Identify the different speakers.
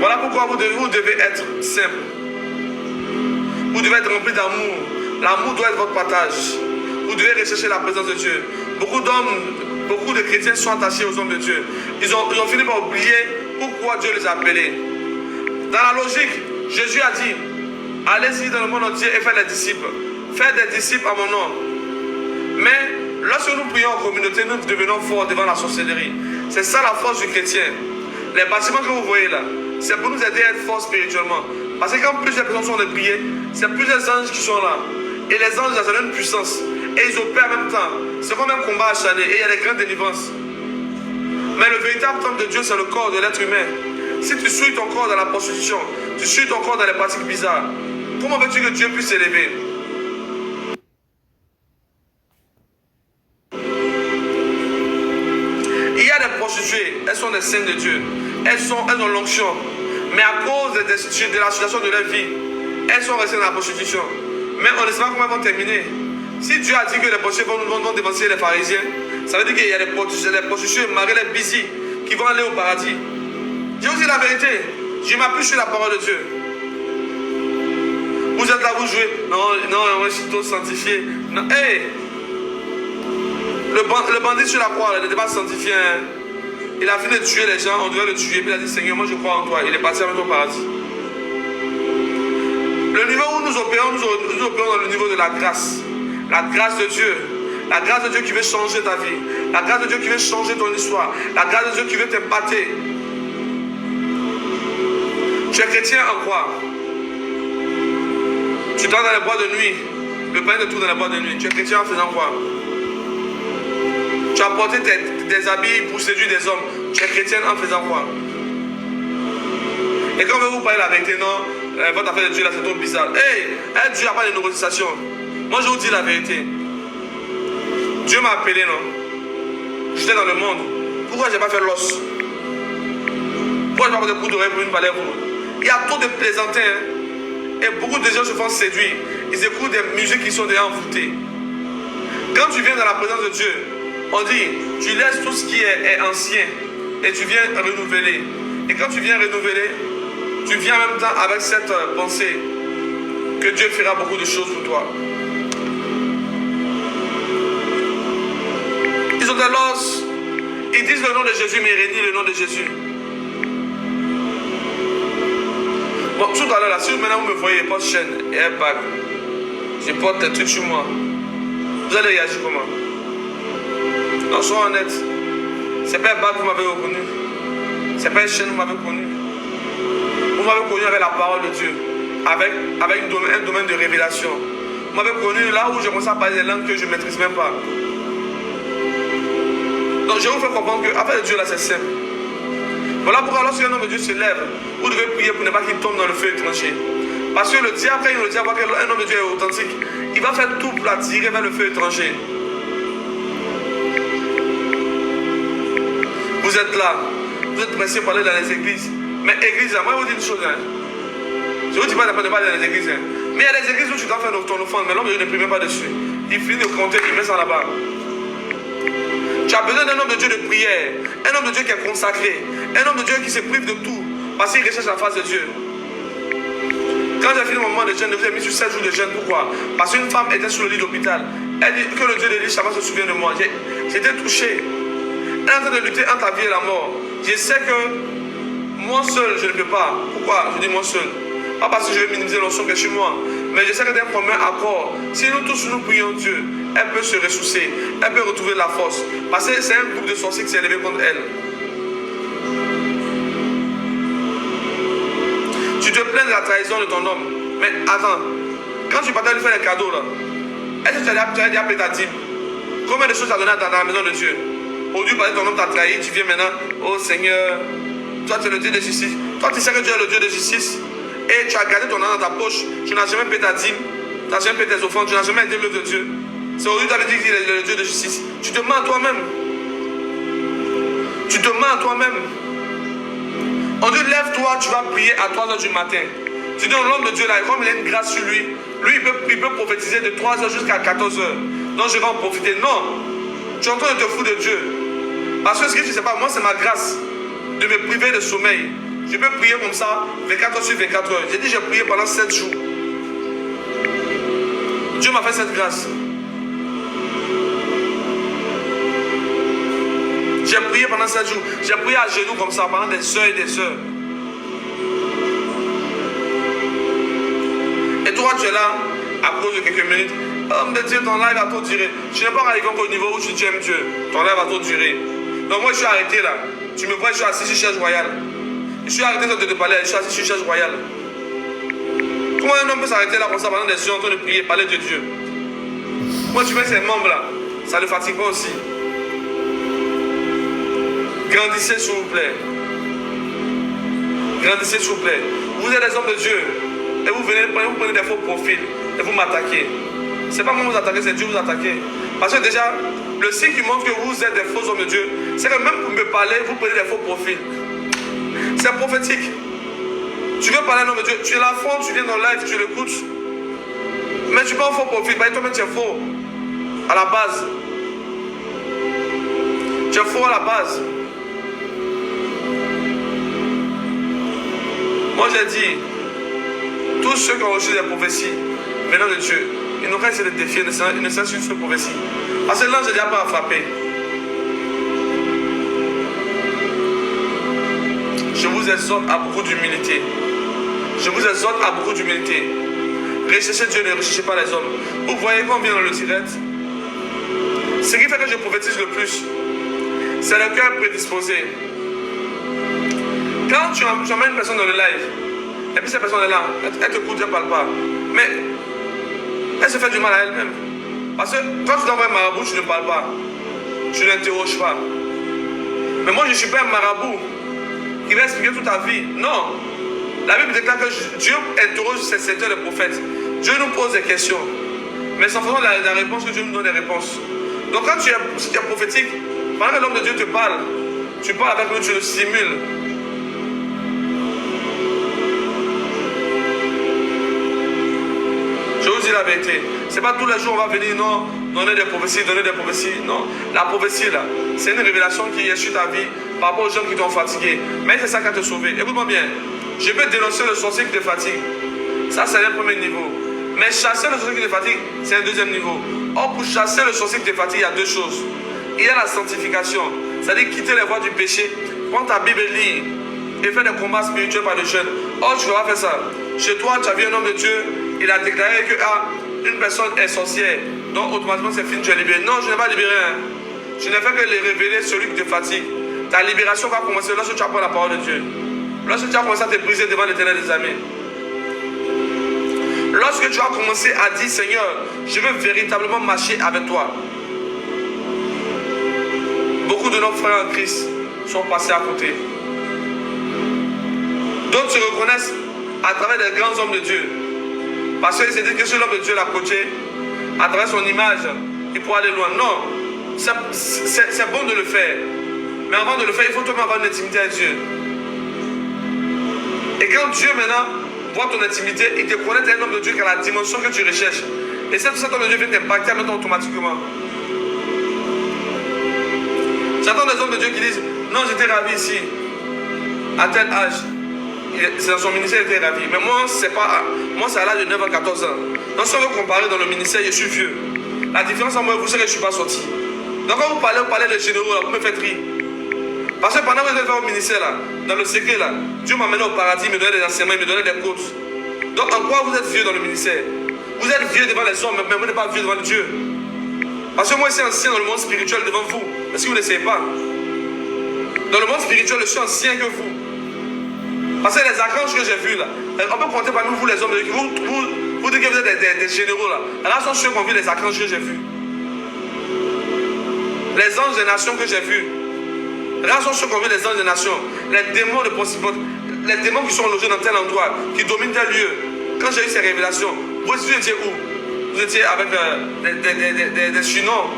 Speaker 1: Voilà pourquoi vous devez être simple. Vous devez être rempli d'amour. L'amour doit être votre partage. Vous devez rechercher la présence de Dieu. Beaucoup de chrétiens sont attachés aux hommes de Dieu. Ils ont fini par oublier pourquoi Dieu les a appelés. Dans la logique, Jésus a dit, allez-y dans le monde entier et faites des disciples. Faites des disciples à mon nom. Mais lorsque nous prions en communauté, nous devenons forts devant la sorcellerie. C'est ça la force du chrétien. Les bâtiments que vous voyez là, c'est pour nous aider à être forts spirituellement. Parce que quand plusieurs personnes sont de prier, c'est plusieurs anges qui sont là. Et les anges, ils ont une puissance. Et ils opèrent en même temps. C'est comme un combat acharné. Et il y a des grandes délivrances. Mais le véritable temple de Dieu, c'est le corps de l'être humain. Si tu souilles ton corps dans la prostitution, tu souilles ton corps dans les pratiques bizarres, comment veux-tu que Dieu puisse s'élever? Il y a des prostituées, elles sont des saintes de Dieu. Elles ont l'onction. Mais à cause de la situation de leur vie, elles sont restées dans la prostitution. Mais on ne sait pas comment elles vont terminer. Si Dieu a dit que les prostituées vont dévancer les pharisiens, ça veut dire qu'il y a des prostituées, mariées, les busy, qui vont aller au paradis. Je vous dis la vérité. Je m'appuie sur la parole de Dieu. Vous êtes là, vous jouez. Non, je suis tout sanctifié. Non, hey! Le bandit sur la croix, il n'était pas sanctifié. Hein. Il a fini de tuer les gens, on devait le tuer. Puis il a dit, Seigneur, moi je crois en toi. Il est parti avec au paradis. Le niveau où nous opérons dans le niveau de la grâce. La grâce de Dieu. La grâce de Dieu qui veut changer ta vie. La grâce de Dieu qui veut changer ton histoire. La grâce de Dieu qui veut t'impacter. Tu es chrétien en quoi? Tu dors dans les bois de nuit. Le pain de tout dans les bois de nuit. Tu es chrétien en faisant quoi? Tu as porté tes habits pour séduire des hommes. Tu es chrétien en faisant quoi? Et quand vous parlez la vérité, non, votre affaire de Dieu là c'est trop bizarre. Hey, Dieu n'a pas de négociation. Moi je vous dis la vérité. Dieu m'a appelé, non? J'étais dans le monde. Pourquoi je n'ai pas fait l'os? Pourquoi je n'ai pas fait des coups d'oreille pour une valeur? Il y a trop de plaisantins. Hein? Et beaucoup de gens se font séduire. Ils écoutent des musiques qui sont déjà envoûtées. Quand tu viens dans la présence de Dieu, on dit, tu laisses tout ce qui est ancien et tu viens renouveler. Et quand tu viens renouveler, tu viens en même temps avec cette pensée que Dieu fera beaucoup de choses pour toi. Ils ont des l'os. Ils disent le nom de Jésus, mais ils renient le nom de Jésus. Bon, tout à l'heure, là, si maintenant vous me voyez, je porte chaîne et un bague, je porte des trucs sur moi, vous allez réagir comment? Non, sois honnête. C'est pas un bague que vous m'avez reconnu. C'est pas une chaîne que vous m'avez reconnu. Vous m'avez connu avec la parole de Dieu, avec un domaine de révélation. Vous m'avez connu là où je commence à parler des langues que je ne maîtrise même pas. Donc je vais vous faire comprendre que l'affaire de Dieu là c'est simple. Voilà pourquoi lorsqu'un homme de Dieu se lève, vous devez prier pour ne pas qu'il tombe dans le feu étranger. Parce que le diable, quand le diable voit qu'un homme de Dieu est authentique, il va faire tout pour l'attirer vers le feu étranger. Vous êtes là, vous êtes pressés pour aller dans les églises. Mais église, moi je vous dis une chose. Hein. Je ne vous dis pas de pas aller dans les églises. Hein. Mais il y a des églises où tu dois faire ton offrande, mais l'homme de Dieu ne prie même pas dessus. Il finit de compter, il met ça là-bas. Tu as besoin d'un homme de Dieu de prière, un homme de Dieu qui est consacré, un homme de Dieu qui se prive de tout, parce qu'il recherche la face de Dieu. Quand j'ai fini mon moment de jeûne, je vous ai mis sur 7 jours de jeûne. Pourquoi? Parce qu'une femme était sur le lit d'hôpital. Elle dit que le Dieu de l'île Shabbat se souvient de moi. J'étais touché. Elle est en train de lutter entre la vie et la mort. Je sais que moi seul, je ne peux pas. Pourquoi? Je dis moi seul. Pas parce que je vais minimiser l'onction qui est sur moi. Mais je sais que d'un commun accord, si nous tous nous prions Dieu, elle peut se ressourcer, elle peut retrouver la force. Parce que c'est un groupe de sorciers qui s'est élevé contre elle. Tu te plains de la trahison de ton homme. Mais attends, quand tu partais lui faire des cadeaux là, est-ce que tu as déjà payé ta dîme? Combien de choses tu as donné dans la maison de Dieu? Aujourd'hui, parce que ton homme t'a trahi, tu viens maintenant, oh Seigneur, toi tu es le Dieu de justice. Toi tu sais que Dieu est le Dieu de justice. Et tu as gardé ton argent dans ta poche, tu n'as jamais payé ta dîme, tu n'as jamais payé tes offrandes, tu n'as jamais été l'œuvre de Dieu. C'est aujourd'hui que tu avais dit qu'il est le Dieu de justice. Tu te mens à toi-même. Tu te mens à toi-même. On dit lève-toi, tu vas prier à 3h du matin. Tu dis l'homme de Dieu là, comme il a une grâce sur lui, il peut prophétiser de 3h jusqu'à 14h. Donc je vais en profiter. Non, tu es en train de te foutre de Dieu. Parce que ce que tu ne sais pas, moi c'est ma grâce de me priver de sommeil. Je peux prier comme ça 24 heures sur 24 heures. J'ai dit, j'ai prié pendant 7 jours. Dieu m'a fait cette grâce. J'ai prié pendant 7 jours. J'ai prié à genoux comme ça pendant des heures et des heures. Et toi, tu es là à cause de quelques minutes. Homme de Dieu, ton live va tout durer. Tu n'es pas arrivé encore au niveau où tu aimes Dieu. Ton live va tout durer. Donc moi, je suis arrêté là. Tu me vois, je suis assis sur chaise royale. Je suis arrêté de te parler, je suis assis sur chaise royale. Comment un homme peut s'arrêter là comme ça pendant des heures en train de prier, parler de Dieu? Moi, tu mets ces membres là. Ça ne fatigue pas aussi. Grandissez s'il vous plaît. Grandissez s'il vous plaît. Vous êtes des hommes de Dieu. Et vous venez, vous prenez des faux profils. Et vous m'attaquez. Ce n'est pas moi vous attaquez, c'est Dieu vous attaquez. Parce que déjà, le signe qui montre que vous êtes des faux hommes de Dieu, c'est que même pour me parler, vous prenez des faux profils. C'est prophétique. Tu veux parler à un homme de Dieu, tu es la fond, tu viens dans le live, tu l'écoutes. Mais tu prends un faux profil, bah, toi-même tu es faux. À la base. Tu es faux à la base. Moi j'ai dit, tous ceux qui ont reçu des prophéties venant de Dieu, ils n'ont qu'à essayer de défier, ils ne savent juste une prophétie. Parce que l'ange n'est déjà pas à frapper. Je vous exhorte à beaucoup d'humilité. Je vous exhorte à beaucoup d'humilité. Recherchez Dieu, ne recherchez pas les hommes. Vous voyez quand on vient dans le direct, ce qui fait que je prophétise le plus, c'est le cœur prédisposé. Quand tu emmènes une personne dans le live, et puis cette personne est là, elle te coûte, elle ne parle pas. Mais elle se fait du mal à elle-même. Parce que quand tu t'envoies un marabout, tu ne parles pas. Tu n'interroges pas. Mais moi, je ne suis pas un marabout qui va expliquer toute ta vie. Non. La Bible déclare que Dieu interroge ses secteurs de prophètes. Dieu nous pose des questions. Mais c'est en faisant la réponse que Dieu nous donne des réponses. Donc quand tu es prophétique, pendant que l'homme de Dieu te parle, tu parles avec lui, tu le stimules. Je vous dis la vérité. Ce n'est pas tous les jours on va venir, non, donner des prophéties. Non. La prophétie, là, c'est une révélation qui est sur ta vie par rapport aux gens qui t'ont fatigué. Mais c'est ça qui va te sauver. Écoute-moi bien. Je peux dénoncer le sorcier qui te fatigue. Ça, c'est le premier niveau. Mais chasser le sorcier qui te fatigue, c'est un deuxième niveau. Or, pour chasser le sorcier qui te fatigue, il y a deux choses. Il y a la sanctification. C'est-à-dire quitter les voies du péché, prendre ta Bible et lire, et faire des combats spirituels par le jeûne. Or, tu ne vas pas faire ça. Chez toi, tu as vu un homme de Dieu, il a déclaré que une personne est sorcière, donc automatiquement c'est fini, tu es libéré. Non, je n'ai pas libéré. Je n'ai fait que les révéler celui qui te fatigue. Ta libération va commencer lorsque tu apprends la parole de Dieu. Lorsque tu as commencé à te briser devant l'Éternel des armées. Lorsque tu as commencé à dire, Seigneur, je veux véritablement marcher avec toi. Beaucoup de nos frères en Christ sont passés à côté. D'autres se reconnaissent à travers des grands hommes de Dieu. Parce qu'ils se disent que ce l'homme de Dieu l'a coaché, à travers son image, il pourra aller loin. Non, c'est bon de le faire. Mais avant de le faire, il faut toi-même avoir une intimité avec Dieu. Et quand Dieu maintenant voit ton intimité, il te connaît un homme de Dieu qui a la dimension que tu recherches. Et cet homme de Dieu vient t'impacter maintenant automatiquement. J'entends des hommes de Dieu qui disent, non, j'étais ravi ici, à tel âge. C'est dans son ministère, il était ravi. Mais moi, c'est à l'âge de 9 ans, 14 ans. Donc, si on veut comparer dans le ministère, je suis vieux. La différence entre moi et vous, c'est que je ne suis pas sorti. Donc, quand vous parlez des généraux, là, vous me faites rire. Parce que pendant que vous êtes au ministère, là, dans le secret, là, Dieu m'a mené au paradis, il me donnait des enseignements, il me donnait des côtes. Donc, en quoi vous êtes vieux dans le ministère? Vous êtes vieux devant les hommes, mais vous n'êtes pas vieux devant Dieu. Parce que moi, je suis ancien dans le monde spirituel devant vous. Est-ce que vous ne le savez pas? Dans le monde spirituel, je suis ancien que vous. Parce que les archanges que j'ai vus là, on peut compter parmi vous les hommes, vous dites que vous êtes des généraux là. Là, sont ceux qui ont vu les archanges que j'ai vus. Les anges des nations que j'ai vus. Là, sont ceux qui ont vu les anges des nations. Les démons de principauté, les démons qui sont logés dans tel endroit, qui dominent tel lieu. Quand j'ai eu ces révélations, vous étiez où? Vous étiez avec des surnoms.